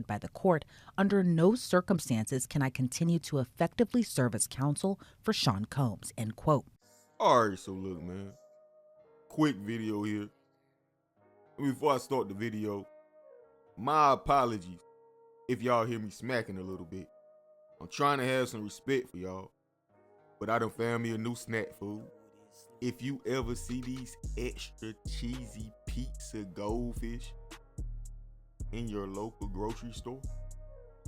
determined by the court, under no circumstances can I continue to effectively serve as counsel for Sean Combs, end quote. All right, so look, man. Quick video here. Before I start the video, my apologies if y'all hear me smacking a little bit. I'm trying to have some respect for y'all, but I done found me a new snack food. If you ever see these extra cheesy pizza goldfish in your local grocery store,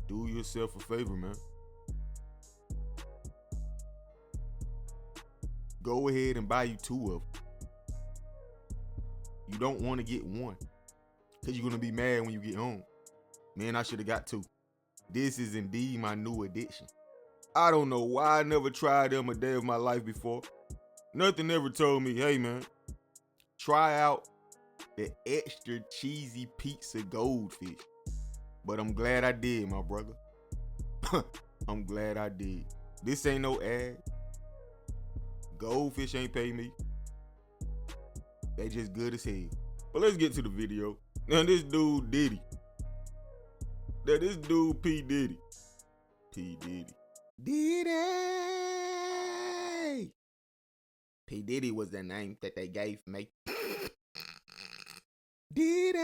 do yourself a favor, man. Go ahead and buy you 2 of them. You don't want to get one, because you're going to be mad when you get home. Man, I should have got 2. This is indeed my new addiction. I don't know why I never tried them a day of my life before. Nothing ever told me, hey man, try out the extra cheesy pizza goldfish. But I'm glad I did, my brother. I'm glad I did. This ain't no ad. Goldfish ain't pay me. They just good as hell. But let's get to the video. Now this dude Diddy. This dude P. Diddy. P. Diddy. Diddy! P. Diddy was the name that they gave me. Diddy!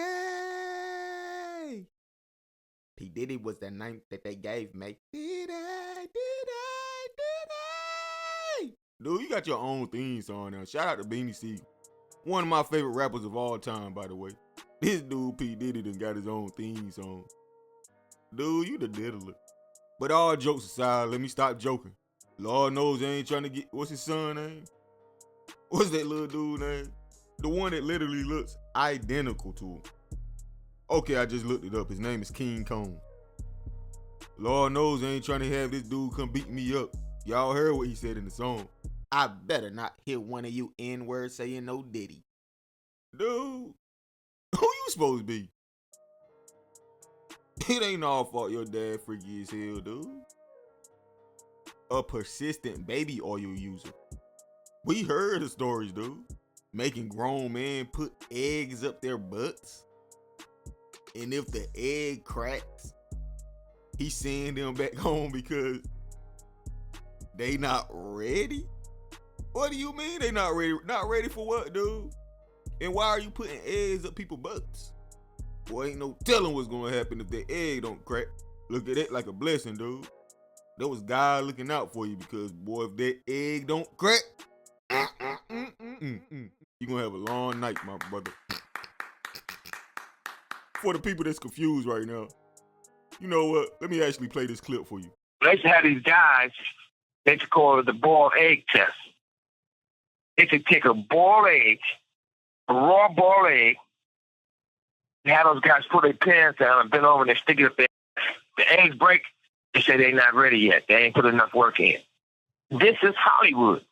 P. Diddy was the name that they gave me. Diddy! Dude, you got your own theme song now. Shout out to Beanie Siegel. One of my favorite rappers of all time, by the way. This dude, P. Diddy, done got his own theme song. Dude, you the diddler. But all jokes aside, let me stop joking. Lord knows I ain't trying to get, what's his son name? What's that little dude name? The one that literally looks identical to him. Okay, I just looked it up. His name is King Kong. Lord knows I ain't trying to have this dude come beat me up. Y'all heard what he said in the song. I better not hear one of you N-words saying no Diddy. Dude, who you supposed to be? It ain't all fault your dad freaky as hell, dude. A persistent baby oil user. We heard the stories, dude. Making grown men put eggs up their butts. And if the egg cracks, he send them back home because they not ready? What do you mean they not ready? Not ready for what, dude? And why are you putting eggs up people's butts? Boy, ain't no telling what's gonna happen if that egg don't crack. Look at it like a blessing, dude. That was God looking out for you because, boy, if that egg don't crack, you're gonna have a long night, my brother. For the people that's confused right now, you know what? Let me actually play this clip for you. They used to have these guys, they used to call it the boiled egg test. They could take a boiled egg, a raw boiled egg, and have those guys put their pants down and bend over and they stick it up there. The eggs break, they say they're not ready yet. They ain't put enough work in. This is Hollywood.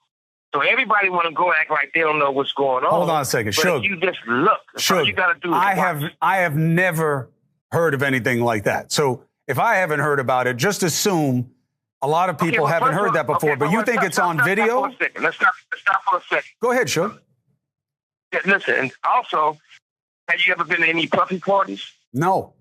So everybody want to go act like they don't know what's going on. Hold on a second, Suge. You just look. That's all you got to do. I have never heard of anything like that. So if I haven't heard about it, just assume a lot of people haven't heard that before. But you think it's on video? Let's stop for a second. Go ahead, Suge. Yeah, listen, and also, have you ever been to any puffy parties? No.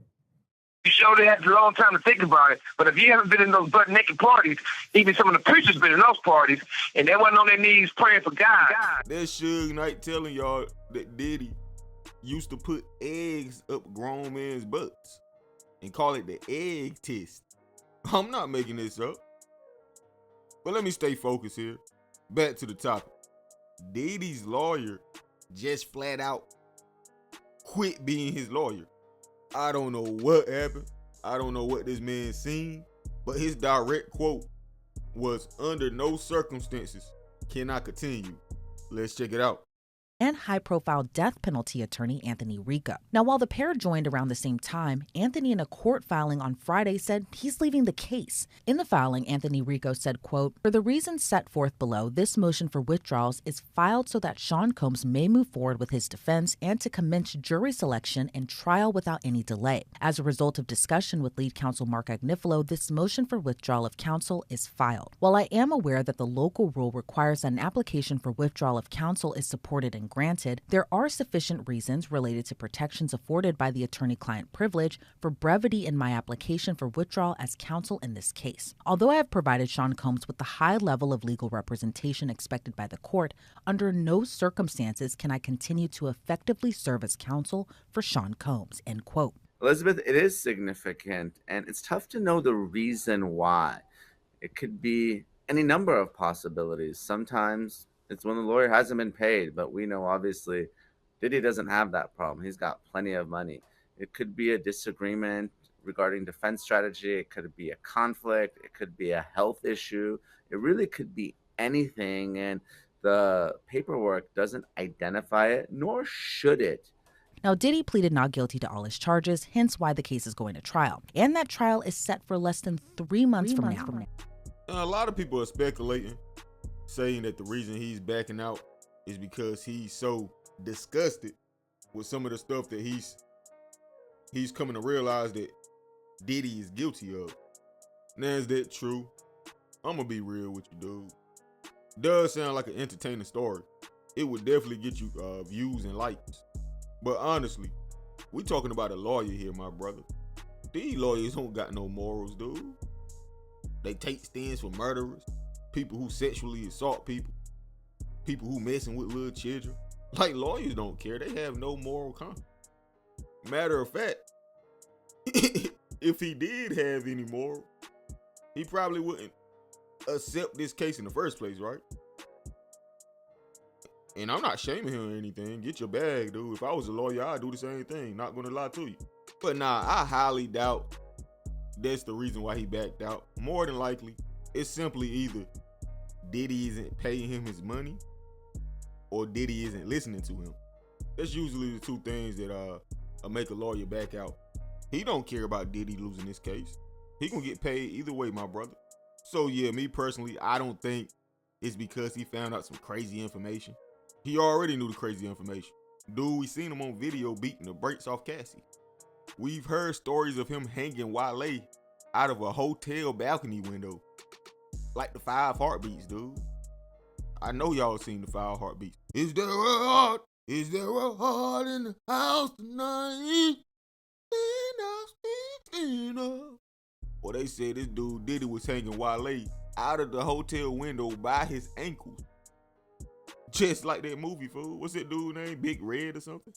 You sure they had a long time to think about it. But if you haven't been in those butt-naked parties, even some of the preachers been in those parties, and they wasn't on their knees praying for God. That's Suge Knight telling y'all that Diddy used to put eggs up grown men's butts and call it the egg test. I'm not making this up. But let me stay focused here. Back to the topic. Diddy's lawyer just flat out quit being his lawyer. I don't know what happened. I don't know what this man seen, but his direct quote was, "Under no circumstances can I continue." Let's check it out. And high-profile death penalty attorney Anthony Rico. Now, while the pair joined around the same time, Anthony in a court filing on Friday said he's leaving the case. In the filing, Anthony Rico said, quote, "For the reasons set forth below, this motion for withdrawals is filed so that Sean Combs may move forward with his defense and to commence jury selection and trial without any delay. As a result of discussion with lead counsel Mark Agnifilo, this motion for withdrawal of counsel is filed. While I am aware that the local rule requires that an application for withdrawal of counsel is supported in granted, there are sufficient reasons related to protections afforded by the attorney-client privilege for brevity in my application for withdrawal as counsel in this case. Although I have provided Sean Combs with the high level of legal representation expected by the court, under no circumstances can I continue to effectively serve as counsel for Sean Combs, end quote. Elizabeth, it is significant, and it's tough to know the reason why. It could be any number of possibilities. Sometimes it's when the lawyer hasn't been paid, but we know obviously Diddy doesn't have that problem. He's got plenty of money. It could be a disagreement regarding defense strategy. It could be a conflict. It could be a health issue. It really could be anything, and the paperwork doesn't identify it, nor should it. Now, Diddy pleaded not guilty to all his charges, hence why the case is going to trial. And that trial is set for less than 3 months from now. And a lot of people are speculating, saying that the reason he's backing out is because he's so disgusted with some of the stuff that he's coming to realize that Diddy is guilty of. Now, is that true? I'm gonna be real with you, dude. Does sound like an entertaining story. It would definitely get you views and likes. But honestly, we talking about a lawyer here, my brother. These lawyers don't got no morals, dude. They take stands for murderers, people who sexually assault people, people who messing with little children. Like, lawyers don't care. They have no moral compass. Matter of fact, if he did have any moral, he probably wouldn't accept this case in the first place, right? And I'm not shaming him or anything. Get your bag, dude. If I was a lawyer, I'd do the same thing. Not gonna lie to you. But nah, I highly doubt that's the reason why he backed out. More than likely, it's simply either Diddy isn't paying him his money or Diddy isn't listening to him. That's usually the two things that make a lawyer back out. He don't care about Diddy losing this case. He gonna get paid either way, my brother. So yeah, me personally, I don't think it's because he found out some crazy information. He already knew the crazy information. Dude, we seen him on video beating the brakes off Cassie. We've heard stories of him hanging Wale out of a hotel balcony window. Like the 5 heartbeats, dude. I know y'all seen the 5 heartbeats. Is there a heart? Is there a heart in the house tonight? Well, they said this dude Diddy was hanging Wale out of the hotel window by his ankles. Just like that movie, fool. What's that dude name? Big Red or something?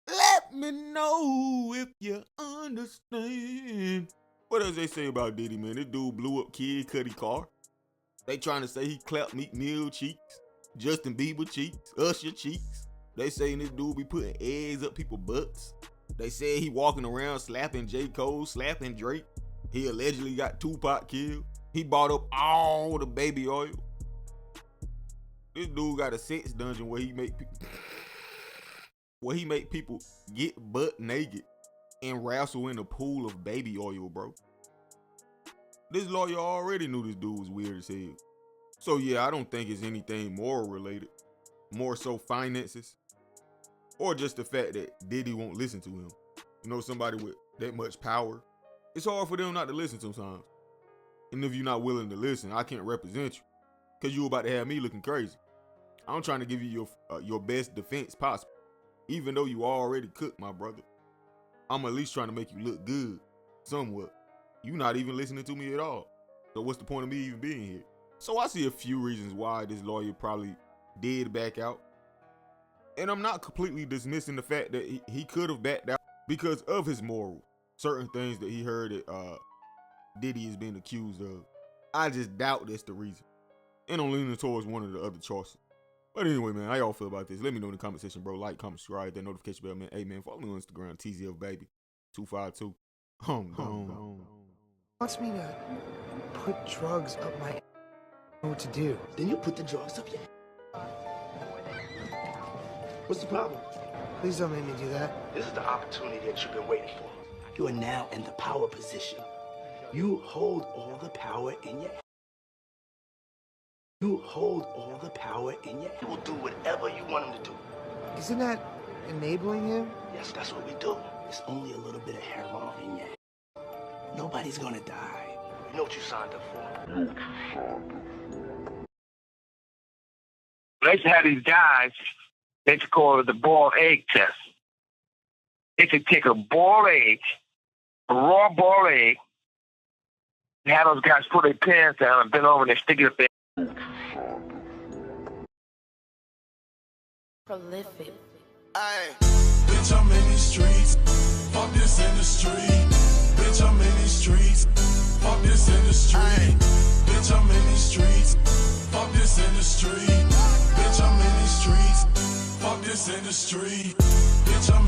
Let me know if you understand. What else they say about Diddy, man? This dude blew up Kid Cudi car. They trying to say he clapped Meek Mill cheeks, Justin Bieber cheeks, Usher cheeks. They saying this dude be putting eggs up people's butts. They said he walking around slapping J. Cole, slapping Drake. He allegedly got Tupac killed. He bought up all the baby oil. This dude got a sex dungeon where he make people get butt naked and wrestle in a pool of baby oil, bro. This lawyer already knew this dude was weird as hell. So yeah, I don't think it's anything moral related. More so finances. Or just the fact that Diddy won't listen to him. You know, somebody with that much power, it's hard for them not to listen sometimes. And if you're not willing to listen, I can't represent you. Cause you about to have me looking crazy. I'm trying to give you your best defense possible. Even though you already cooked, my brother. I'm at least trying to make you look good, somewhat. You not even listening to me at all. So what's the point of me even being here? So I see a few reasons why this lawyer probably did back out. And I'm not completely dismissing the fact that he could have backed out because of his morals. Certain things that he heard that Diddy is being accused of. I just doubt that's the reason. And I'm leaning towards one of the other choices. But anyway, man, how y'all feel about this? Let me know in the comment section, bro. Like, comment, subscribe, that notification bell, man. Hey, man, follow me on Instagram, TZFBaby252. Wants me to put drugs up my ass. Know what to do. Then you put the drugs up your ass. What's the problem? Please don't make me do that. This is the opportunity that you've been waiting for. You are now in the power position. You hold all the power in your hand. You hold all the power in your hand. You will do whatever you want him to do. Isn't that enabling him? Yes, that's what we do. It's only a little bit of heroin in your hand. Nobody's gonna die. You know what you signed up for. Let's have these guys It's called the boiled egg test. It's to take a boiled egg, a raw boiled egg, and have those guys put their pants down and bend over and they stick it up there. Prolific. Aye. Bitch, I'm in these streets. Fuck this industry. Bitch, I'm in these streets. Fuck this industry. Aye. Bitch, I'm in these streets. Fuck this industry. Bitch, I'm in these streets. Fuck this industry. Bitch, I'm